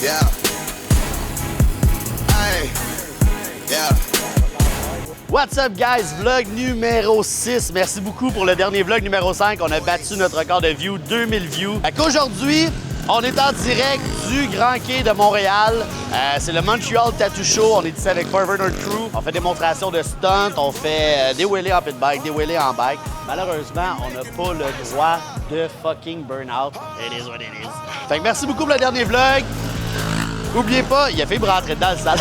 Yeah. Hey. Yeah. What's up guys, vlog numéro 6. Merci beaucoup pour le dernier vlog numéro 5. On a battu notre record de views, 2000 views. Aujourd'hui, on est en direct du Grand Quai de Montréal. C'est le Montreal Tattoo Show. On est ici avec Forever Nerd Crew. On fait démonstration de stunt, on fait des wheelies en pit bike, des wheelies en bike. Malheureusement, on n'a pas le droit de fucking burn-out. It is what it is. Fait que merci beaucoup pour le dernier vlog. Oubliez pas, il a fait me rentrer dedans le salle.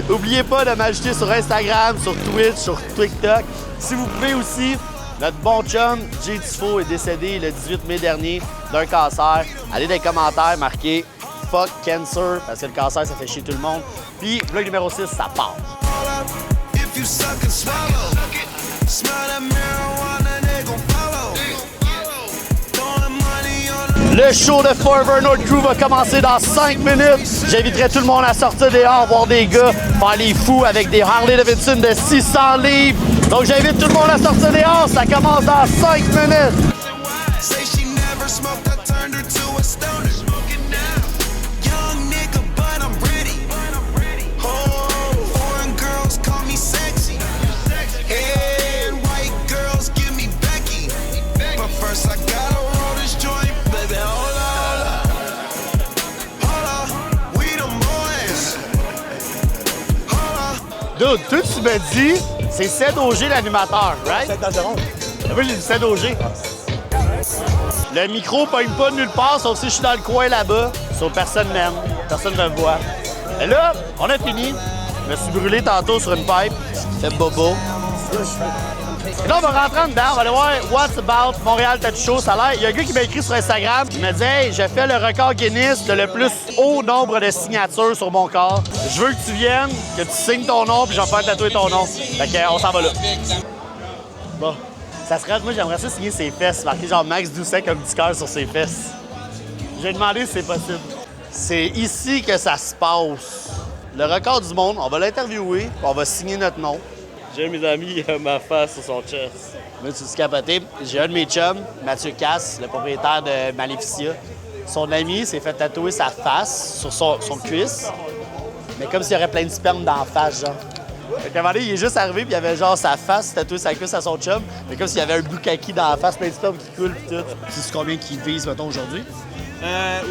Oubliez pas de m'ajouter sur Instagram, sur Twitch, sur TikTok. Si vous pouvez aussi, notre bon chum, Jay Tifo, est décédé le 18 mai dernier d'un cancer. Allez dans les commentaires, marquez « Fuck cancer » parce que le cancer, ça fait chier tout le monde. Puis, vlog numéro 6, ça part. Le show de Forever Nerd Crew va commencer dans 5 minutes. J'inviterai tout le monde à sortir dehors, voir des gars faire les fous avec des Harley Davidson de 600 livres. Donc j'invite tout le monde à sortir dehors. Ça commence dans 5 minutes. Dude, toi, tu me dis, c'est Ced OG l'animateur, right? C'est dangereux. Moi, j'ai dit Ced OG. Le micro pogne pas de nulle part, sauf si je suis dans le coin là-bas. Sauf personne m'aime, personne me voit. Et là, on a fini. Je me suis brûlé tantôt sur une pipe. Fait bobo. Et là, on va rentrer en dedans, on va aller voir What's About Montréal Tattoo Show. Ça a l'air. Il y a un gars qui m'a écrit sur Instagram. Il m'a dit « Hey, j'ai fait le record Guinness de le plus haut nombre de signatures sur mon corps. Je veux que tu viennes, que tu signes ton nom, puis je vais faire tatouer ton nom. » Fait qu'on s'en va là. Bon. Ça serait... Moi, j'aimerais ça signer ses fesses, marquer genre Max Doucet comme petit cœur sur ses fesses. J'ai demandé si c'est possible. C'est ici que ça se passe. Le record du monde, on va l'interviewer, puis on va signer notre nom. J'ai un de mes amis, il a ma face sur son chest. Moi, tu te capoté. J'ai un de mes chums, Mathieu Casse, le propriétaire de Maleficia. Son ami s'est fait tatouer sa face sur son cuisse, mais comme s'il y aurait plein de sperme dans la face, genre. Fait qu'à un moment donné, il est juste arrivé, puis il avait genre sa face tatouée sa cuisse à son chum, mais comme s'il y avait un bukkake dans la face, plein de sperme qui coule, puis tout. Tu sais combien qu'il vise, mettons, aujourd'hui?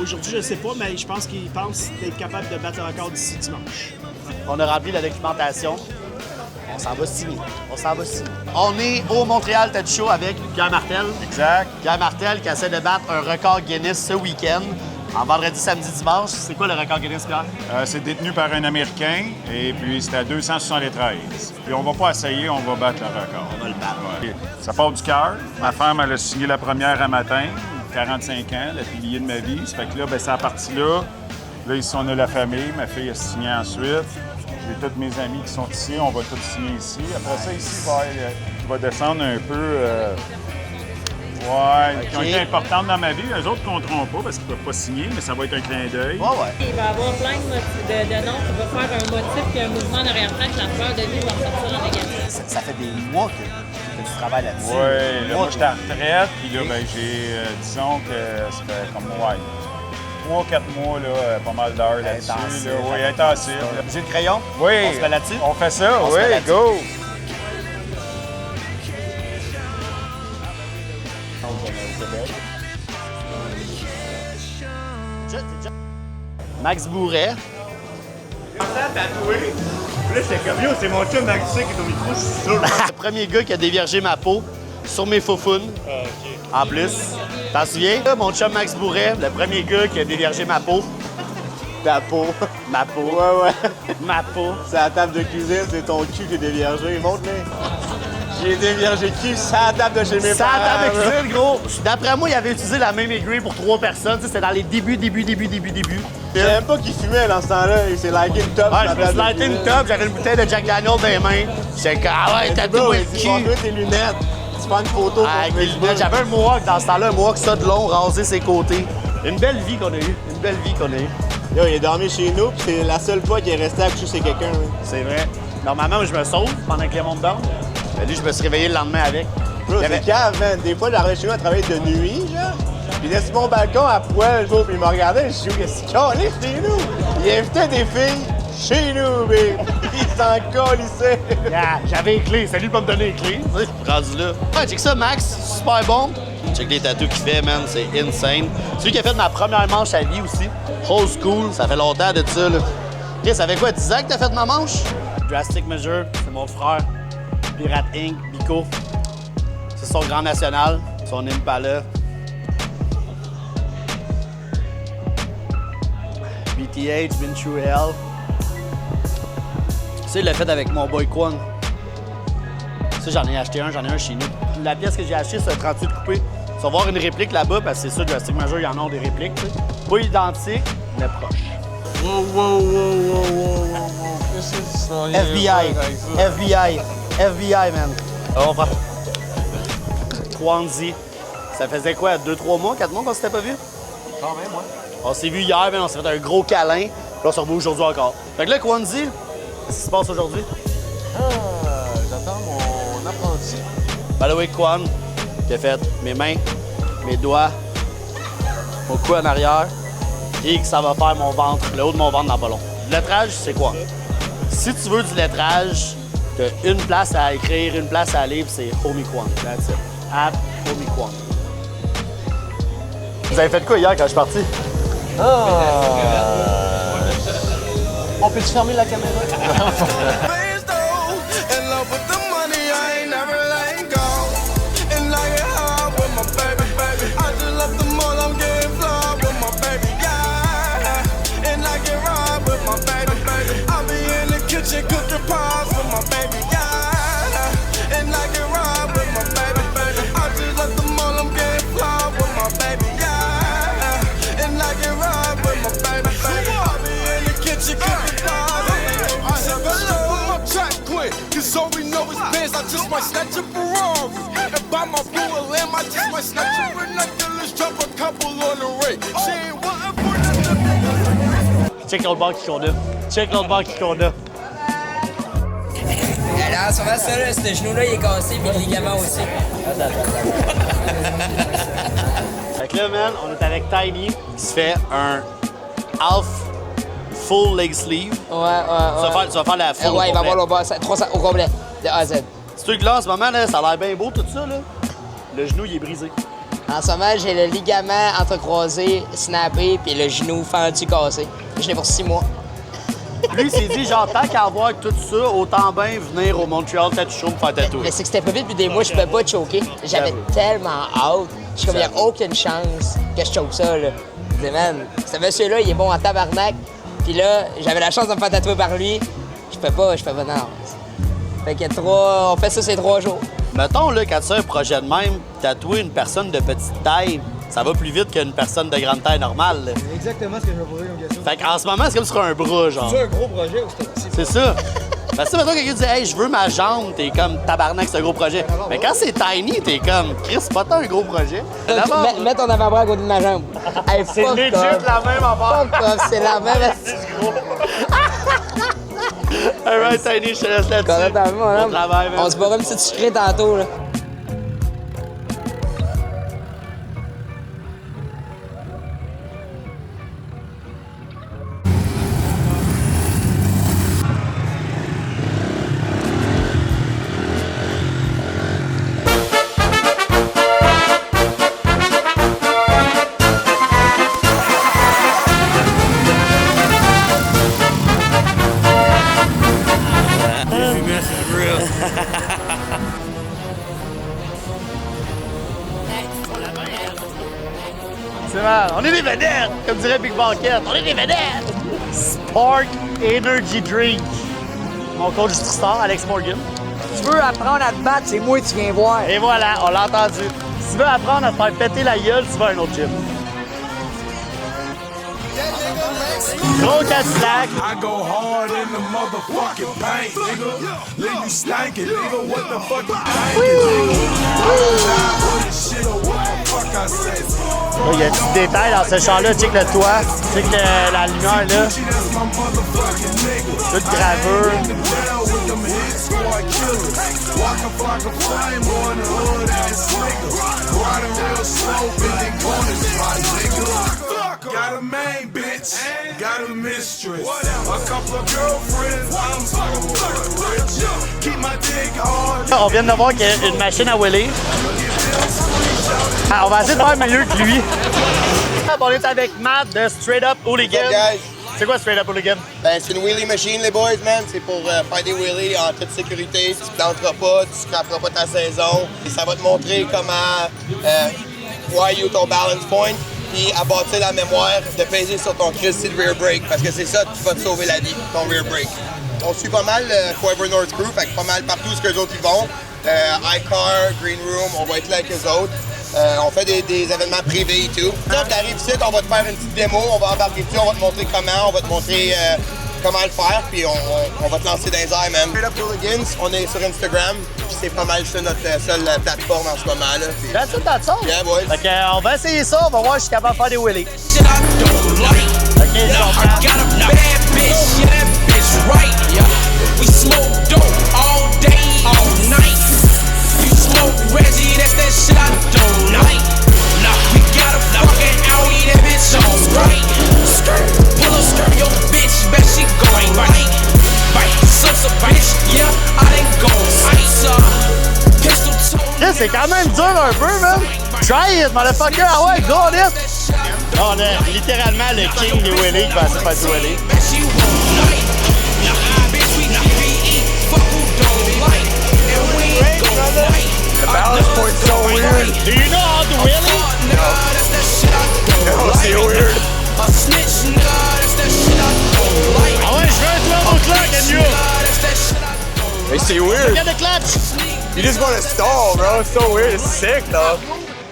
Aujourd'hui, je ne sais pas, mais je pense qu'il pense être capable de battre le record d'ici dimanche. On a rempli la documentation. On s'en va signer. On s'en va signer. On est au Montréal Tattoo Show avec Pierre Martel. Exact. Pierre Martel qui essaie de battre un record Guinness ce week-end. En vendredi, samedi, dimanche. C'est quoi le record Guinness, Pierre? C'est détenu par un Américain et puis c'est à 273. Puis on va pas essayer, on va battre le record. On va le battre. Ouais. Ça part du cœur. Ma femme, elle a signé la première un matin, 45 ans, le pilier de ma vie. Ça fait que là, c'est à partir là. Là, ici, on a la famille. Ma fille a signé ensuite. J'ai tous mes amis qui sont ici, on va tous signer ici. Après ça, ici, il va descendre un peu, qui ont été importantes dans ma vie. Eux autres ne compteront pas parce qu'ils ne peuvent pas signer, mais ça va être un clin d'œil. Ouais. Il va y avoir plein de noms qui vont faire un motif et un mouvement en arrière-plan que la fleur de vie va ressortir en négatif. Ça fait des mois que tu travailles là-dessus. Oui, là, moi, j'étais en retraite, puis là, j'ai, disons que ça fait comme, 3-4 mois, là, pas mal d'heures là-dessus. Oui, intensif. J'ai le crayon? Oui. On se met là-dessus? On fait ça, On se oui, met là-dessus. go! Max Bourret. Tatoué. Là, j'étais comme, yo, c'est mon chum Max qui est au micro, je suis sûr. Le premier gars qui a déviergé ma peau sur mes faufounes. En plus. T'en souviens? Là, mon chum Max Bourret, le premier gars qui a déviergé ma peau. Ta peau. Ma peau. Ouais. Ma peau. C'est à la table de cuisine, c'est ton cul qui est déviergé. Montre-le. J'ai déviergé le cul, c'est à la table de chez mes Ça parents. à table de cuisine, gros. D'après moi, il avait utilisé la même aiguille pour 3 personnes. Tu sais, c'était dans les débuts. Je savais même pas qu'il fumait dans ce temps-là. Il s'est liké une top. Ouais, sur la je me suis table de lighté une cuisine. top, j'avais une bouteille de Jack Daniel dans les mains. J'étais comme, ah ouais, t'as Bro, tout le il dit, montre-moi tes lunettes. Tu prends une photo Ah, pour avec les lunettes. J'avais un mohawk dans ce temps-là, un mohawk ça de long, rasé ses côtés. Une belle vie qu'on a eue. Une belle vie qu'on a eue. Yo, il est dormi chez nous, puis c'est la seule fois qu'il est resté à coucher chez quelqu'un. Oui. C'est vrai. Normalement, je me sauve pendant que les mondes dorment. Mais lui, je me suis réveillé le lendemain avec. Bro, Il y avait- c'est cave, man. Des fois, j'arrive chez nous à travailler de nuit, genre. Il était sur mon balcon à poil, puis il me regardait, je dis, qu'est-ce qu'il calait chez nous? Il invitait des filles chez nous, mais il s'en calissait. Yeah, j'avais les clés, c'est lui pour me donner les clés. Tu sais, rendu là. Ouais, check ça, Max, super bon. Check les tatous qu'il fait, man, c'est insane. C'est lui qui a fait ma première manche à vie aussi. Old school, ça fait longtemps de ça, là. OK, ça fait quoi, 10 ans que t'as fait ma manche? Drastic Measure, c'est mon frère. Pirate Inc., Bico. C'est son Grand National, son Impala. BTH, Been Through Hell. Tu sais, il l'a fait avec mon boy Kwon. Ça, j'en ai acheté un chez nous. La pièce que j'ai achetée, c'est un 38 coupé. Tu vas voir une réplique là-bas, parce que c'est sûr, Drastic Measure, il y en a des répliques, tu sais. Pas identique, mais proche. Qu'est-ce que c'est ça? FBI, man. Alors, on va Kwanzi. Ça faisait quoi, 2-3 mois, 4 mois qu'on s'était pas vu? Quand même, ouais. On s'est vu hier, man, on s'est fait un gros câlin. Puis là, on se revoit aujourd'hui encore. Fait que là, Kwanzi, qu'est-ce qui se passe aujourd'hui? J'attends mon apprenti. By the way, Kwan, qui a fait mes mains, mes doigts, mon cou en arrière, et que ça va faire mon ventre, le haut de mon ventre dans pas long. Le lettrage, c'est quoi? Si tu veux du lettrage, t'as une place à écrire, une place à lire, c'est Homie Kwan. That's it. At Homie Kwan. Vous avez fait quoi hier quand je suis parti? On peut-tu fermer la caméra? So we know it's Benz, I just might snatch a Ferrari. And buy my blue lamb, I just might snatch a binoculars, drop a couple on the ray. She ain't wantin' for nothing. Check l'autre banque qui qu'on a. Check l'autre banque qui qu'on a. Là, en ce moment, ça, là, ce genou-là, il est cassé, puis le ligament aussi. Fait que là, man, on est avec Tiny qui se fait un half full leg sleeve. Ouais. Tu vas faire la full. Ouais, il va avoir le bas, 300 au complet, de A à Z. Ce truc-là, en ce moment, là, ça a l'air bien beau, tout ça. Là. Le genou, il est brisé. En ce moment, j'ai le ligament entrecroisé, snappé, puis le genou fendu, cassé. Je l'ai pour 6 mois. Lui, il s'est dit, genre, tant qu'à avoir tout ça, autant bien venir au Montreal Tattoo Show me faire tatouer. Mais c'est que c'était pas vite depuis des mois, je pouvais pas choquer. J'avais tellement hâte. Je suis comme, il n'y a aucune chance que je choque ça, là. Je disais, man, ce monsieur-là, il est bon en tabarnak. Puis là, j'avais la chance de me faire tatouer par lui. Je peux pas, non. Fait que on fait ça ces 3 jours. Mettons, là, quand tu as un projet de même, tatouer une personne de petite taille, ça va plus vite qu'une personne de grande taille normale. Là. C'est exactement ce que je me posais comme question. Fait qu'en ce moment, c'est comme sur un bras, genre. C'est un gros projet ou C'est ça. Parce que mettons quelqu'un dit, hey, je veux ma jambe, t'es comme tabarnak, c'est un gros projet. Mais quand c'est tiny, t'es comme, Chris, c'est pas tant un gros projet. Mets ton avant-bras à côté de ma jambe. Hey, C'est legit la même affaire. Fuck off, c'est la même. Alright, Tiny, je te laisse là-dessus. Bon travail, man. On se boira une petite sucrée tantôt, là. C'est mal. On est des vedettes, comme dirait Big Banquette. On est des vedettes. Spark Energy Drink. Mon coach du Tristar, Alex Morgan. Tu veux apprendre à te battre, c'est moi que tu viens voir. Et voilà, on l'a entendu. Si tu veux apprendre à te faire péter la gueule, tu vas à un autre gym. Gros Cadillac. I go hard in the motherfucking paint, nigga. Leave you stankin', nigga. What the fuck you Il y a du détail dans ce champ-là. Check le toit, check la lumière là. Toute gravure. I'm a hit squad killer. Walk a flock of flame, more in the hood ass nigga. Riding real slow, bending corners, my nigga. Got a main bitch, got a mistress, a couple of girlfriends, I'm so rich. Keep my dick hard. On vient de voir qu'il y a une machine à wheeler. Ah, on va essayer de faire mieux que lui. On est avec Matt de Straight Up Hooligan. What's up, guys? C'est quoi Straight Up Hooligan? Ben, c'est une wheelie machine, les boys, man. C'est pour faire des wheelies en toute sécurité. Tu ne planteras pas, tu scraperas pas ta saison. Et ça va te montrer comment why ton balance point. Puis à bâtir la mémoire de peser sur ton Christy de rear brake. Parce que c'est ça qui va te sauver la vie, ton rear brake. On suit pas mal Forever North Crew, fait que pas mal partout où eux autres ils vont. iCar, Green Room, on va être là avec eux autres. On fait des événements privés et tout. Quand tu arrives ici, on va te faire une petite démo, on va embarquer dessus, on va te montrer comment, on va te montrer comment le faire, puis on va te lancer dans les airs, man. Straight Up Hooligans, on est sur Instagram, puis c'est pas mal ça notre seule plateforme en ce moment, là. Puis... That's it, that's all. Yeah, boys. Fait qu'on va essayer ça, on va voir si je suis capable de faire des wheelies. Shit I don't like. OK, je I comprends. got a bad bitch, yeah, that bitch right. Yeah. We smoke dope all day, all night. You smoke Reggie, that's that shit I don't like. Nah, we got a fucking Audi, that bitch on right. Skirt, pull a skirt, your bitch, bet she going right. Right, such a bitch, yeah, I didn't go ice. Pistol toe. Yeah, c'est quand même dur un peu, man. Try it, motherfucker. Ah ouais, go on it. On a littéralement le king des wheelies qui va essayer de faire du wheelie. Bet she won't like. Nah, bitch, we PE, fuck who don't like. And we ain't gon' fight. The balance point's so weird. Do you know how to wheelie? That's that shit I don't No, c'est weird. A snitch, nigga, that's that shit I don't like. Ah ouais, je veux un 12 o'clock and you. That's that shit I don't Hey, c'est weird. Get the clutch. You just want to stall, bro. It's so weird. It's sick, though.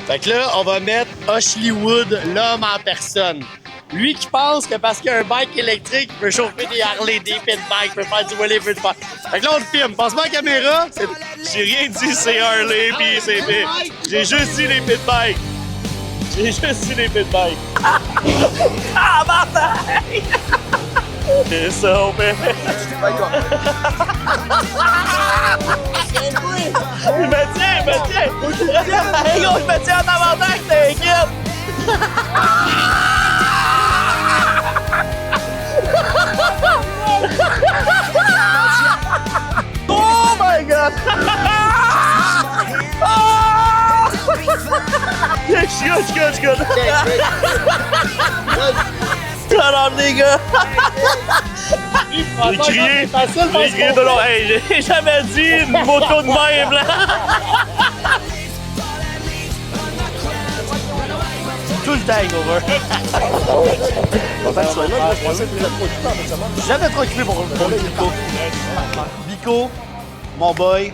Fait que là, on va mettre Ashley Wood, l'homme en personne. Lui qui pense que parce qu'il y a un bike électrique, il peut chauffer des Harley, des pit bikes, peut faire du wheelie, peut faire. Fait que là, on le filme. Passe-moi la caméra. J'ai rien dit, c'est Harley, pis c'est pit. J'ai juste dit les pit bikes. J'ai juste dit les pit bikes. Ah, bataille! C'est ça, on fait. Il me tient, il me tient! Hey gros, je me tiens en tabarnak, t'inquiète! Oh my god! Yeah, je suis good. Shut up, les gars! J'ai crié de l'eau. Hey, j'ai jamais dit une moto de même, là! Tout le temps, over. J'ai jamais trop occupé pour Bico. Bico, mon boy,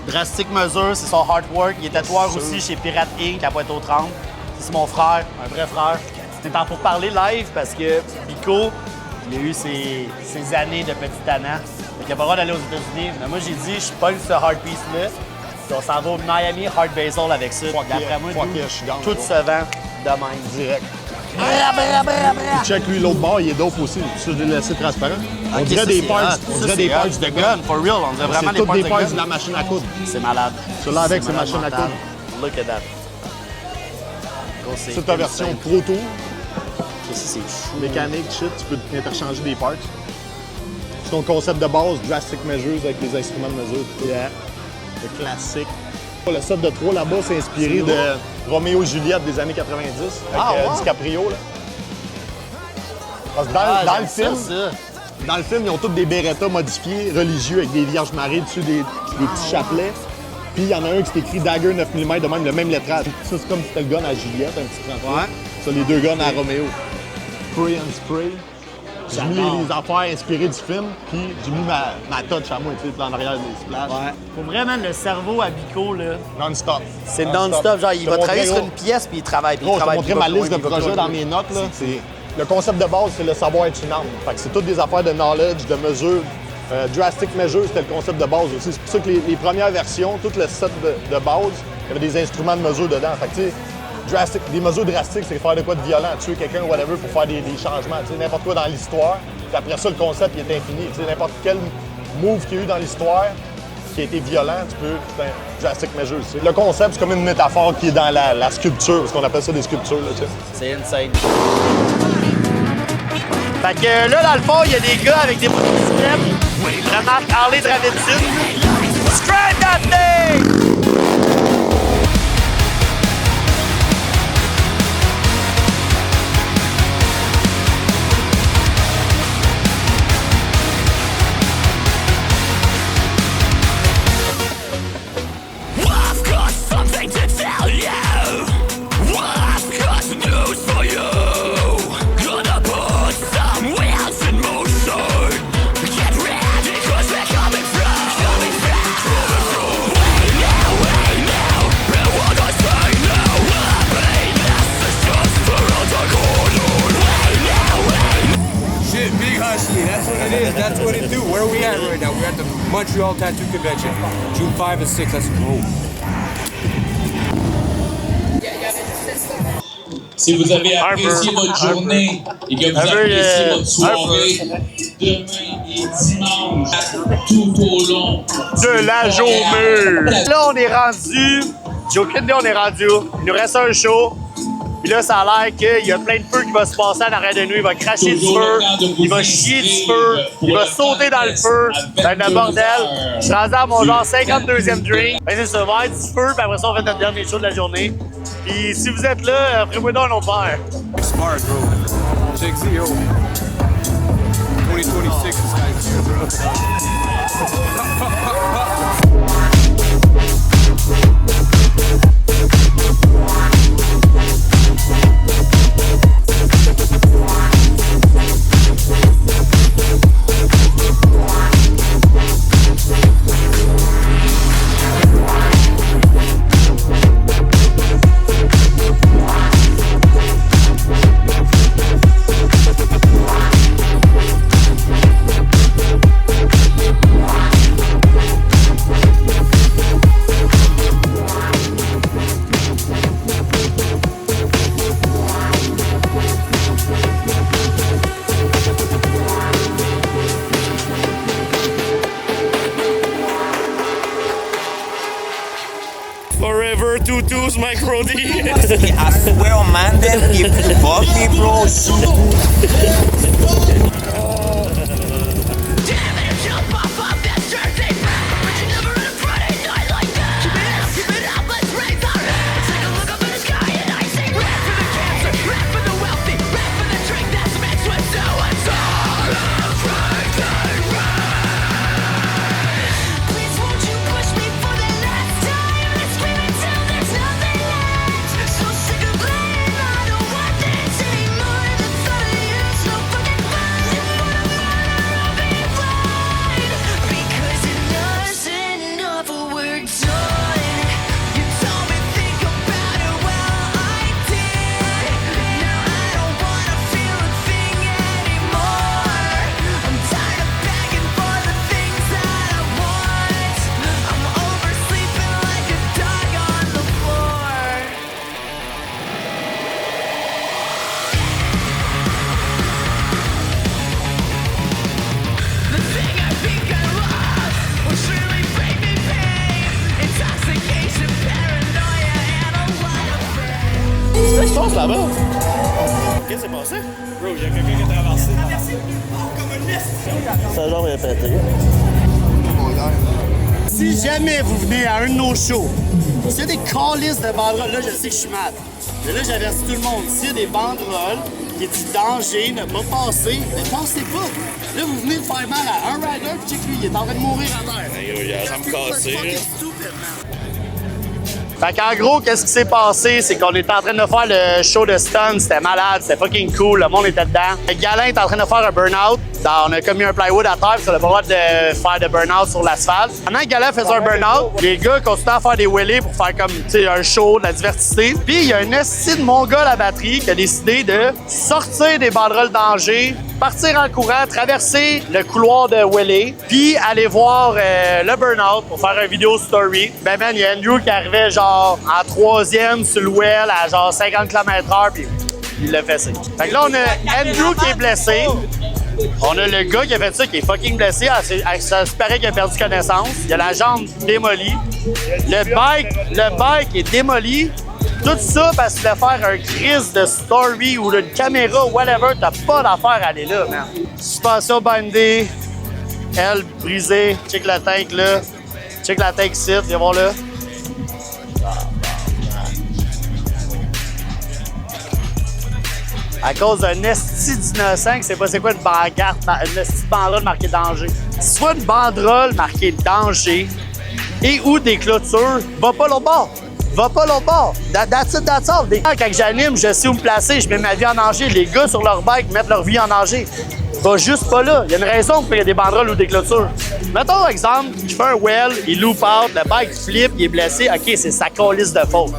Drastic Mesure, c'est son hard work. Il est tatoueur aussi chez Pirate Inc. à Pointe-aux-Trembles. C'est mon frère, un vrai frère. C'était en pour parler live parce que Bico, il a eu ses années de petit tannant. Il n'a pas le droit d'aller aux États-Unis. Mais moi, j'ai dit, je pogne ce hard piece-là. Puis on s'en va au Miami Hard Basil avec ça. D'après moi, tout se vend de même. Direct. Check lui l'autre bord, il est dope aussi. Ça, je l'ai laissé transparent. On dirait des parts de gun. For real, on dirait vraiment C'est des toutes parts des de parts gun. de la machine à coudre. C'est malade. Celui-là avec, c'est machine à coudre. Look at that. Gros, C'est ta version Pro Tour, C'est fou. mécanique, shit, tu peux interchanger des parts. C'est ton concept de base, Drastic Measures avec les instruments de mesure. Yeah. Le classique. Le set de 3 là-bas, c'est inspiré de Roméo et Juliette des années 90 avec DiCaprio. Là. Parce que dans le film, dans le film, ils ont tous des Beretta modifiés, religieux, avec des Vierges Maries dessus, des petits chapelets. Puis il y en a un qui s'est écrit Dagger 9 mm, de même le même lettrage. Ça, c'est comme si c'était le gun à Juliette, un petit 38. Ouais. Ça, les deux guns à Roméo. Spray and Spray. J'ai mis les affaires inspirées du film, puis j'ai mis ma touch à moi, tu sais, en arrière des splashes. Ouais. Pour vraiment, le cerveau à Bico, là, Non-stop. c'est non-stop. Genre, il va travailler sur une pièce, puis il travaille. Puis il Gros, je te travaille. montrais ma liste de projets dans mes notes. Là. Le concept de base, c'est le savoir être une arme. Fait que c'est toutes des affaires de knowledge, de mesure. Drastic Measure, c'était le concept de base aussi. C'est pour ça que les premières versions, tout le set de base, il y avait des instruments de mesure dedans. Fait que, tu sais, des mesures drastiques, c'est faire de quoi de violent, tuer quelqu'un ou whatever pour faire des changements. Tu sais, n'importe quoi dans l'histoire. Puis après ça, le concept, il est infini. Tu sais, n'importe quel move qu'il y a eu dans l'histoire, qui a été violent, tu peux. Ben, Drastic Measures. Le concept, c'est comme une métaphore qui est dans la sculpture, parce qu'on appelle ça des sculptures. Là, tu sais. C'est insane. Fait que là, dans le fond, il y a des gars avec des motocyclettes. La marque Harley Davidson. Scrap that thing! That's what it do. Where are we at right now? We're at the Montreal Tattoo Convention, June 5 and 6. Let's go. Si vous avez apprécié votre journée et que vous appréciez votre soirée, demain et dimanche, tout au long de la journée. Là, on est rendu. J'ai aucune idée, on est rendu où? Il nous reste un show. Puis là, ça a l'air qu'il y a plein de feu qui va se passer en arrêt de nuit. Il va cracher du feu, il va chier du feu, il va sauter dans le feu. Ça va être le bordel. Je suis rendu à mon genre 52e drink. Ben, c'est ça, va être du feu, puis après ça, on fait notre dernier show de la journée. Puis si vous êtes là, offrez-moi donc un autre verre. Smart, bro. Check Z, yo. 2026 is like, bro. Forever Tutus, Mike Roddy. I swear, man, them if you fuck me, bro. Qu'est-ce qui se passe là-bas? Qu'est-ce qui s'est passé? Bro, il y a quelqu'un qui est traversé. Sa jambe est pétée. Si jamais vous venez à un de nos shows, s'il y a des calices de banderoles, là je sais que je suis mal. Mais là j'avertis tout le monde, s'il y a des banderoles qui dit danger, ne pas passer, ne passez pas. Là vous venez de faire mal à un rider, puis check lui, il est en train de mourir à terre. Il a la jambe cassée. Fait qu'en gros, qu'est-ce qui s'est passé? C'est qu'on était en train de faire le show de stun, c'était malade, c'était fucking cool, le monde était dedans. Le Galin est en train de faire un burn-out. On a comme mis un plywood à terre, puis ça n'a pas le droit de faire de burn-out sur l'asphalte. Pendant que Galin faisait un burn-out, les gars continuaient à faire des wheelies pour faire comme, tu sais, un show, de la diversité. Puis il y a un esti de mon gars à la batterie qui a décidé de sortir des banderoles danger, partir en courant, traverser le couloir de wheelie, puis aller voir le burn-out pour faire une vidéo story. Ben man, il y a Andrew qui arrivait genre en 3e sur le well à genre 50 km/h, puis il l'a fessé. Fait que là, on a Andrew qui est blessé. On a le gars qui a fait ça, qui est fucking blessé. Ça se paraît qu'il a perdu connaissance. Il a la jambe démolie. Le bike est démoli. Tout ça parce que tu voulais faire un crise de story ou d'une caméra, whatever. T'as pas d'affaire à aller là, man. Suspension bandée. Elle brisée. Check la tank là. Check la tank ici. Viens voir là. À cause d'un esti d'innocent qui sait pas c'est quoi une pancarte, une esti banderole marquée danger. Soit une banderole marquée danger et ou des clôtures, va pas l'autre bord. Va pas l'autre bord. That's it, that's all. Quand j'anime, je sais où me placer, je mets ma vie en danger. Les gars sur leur bike mettent leur vie en danger. Va juste pas là. Il y a une raison pourquoi il y a des banderoles ou des clôtures. Mettons, par exemple, je fais un well, il loop out, le bike flippe, il est blessé. OK, c'est sa calisse de faute.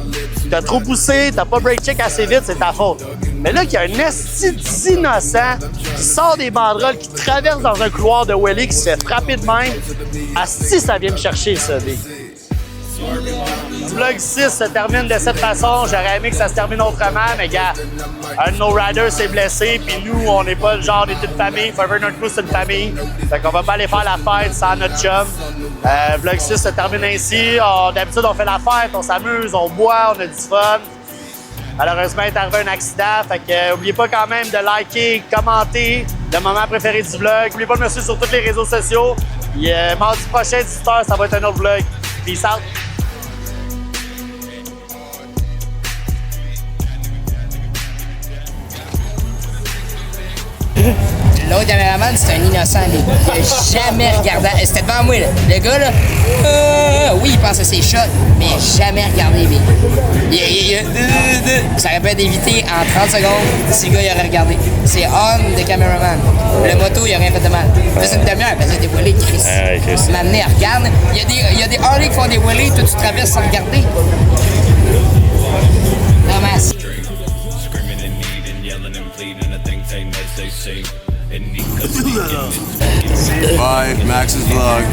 T'as trop poussé, t'as pas break check assez vite, c'est ta faute. Mais là, qu'il y a un esti d'innocent qui sort des banderoles, qui traverse dans un couloir de Welly, qui se fait frapper de même. Asti, ça vient me chercher, ça, des. Vlog 6 se termine de cette façon. J'aurais aimé que ça se termine autrement, mais gars, un de nos riders s'est blessé, puis nous, on n'est pas le genre d'être une famille. Forever North Crew, c'est une famille. Fait qu'on va pas aller faire la fête sans notre chum. Vlog 6 se termine ainsi. D'habitude, on fait la fête, on s'amuse, on boit, on a du fun. Malheureusement, il est arrivé un accident. Fait que, oubliez pas quand même de liker, commenter le moment préféré du vlog. Oubliez pas de me suivre sur tous les réseaux sociaux. Et, mardi prochain, 18h, ça va être un autre vlog. Peace out. L'autre caméraman, c'est un innocent, lui. Il a jamais regardé. C'était devant moi, là. Le gars, là, oui, il pense à ses shots, mais il a jamais regardé. Ça aurait pu être évité en 30 secondes si le gars il aurait regardé. C'est on the cameraman. Le moto, il a rien fait de mal. C'est une demi-heure, parce que c'est dévoilé, Chris. M'amener, regarde. Il y a des Harley qui font des wheelies, toi, tu traverses sans regarder. Ramasse. Bye, Max's vlog.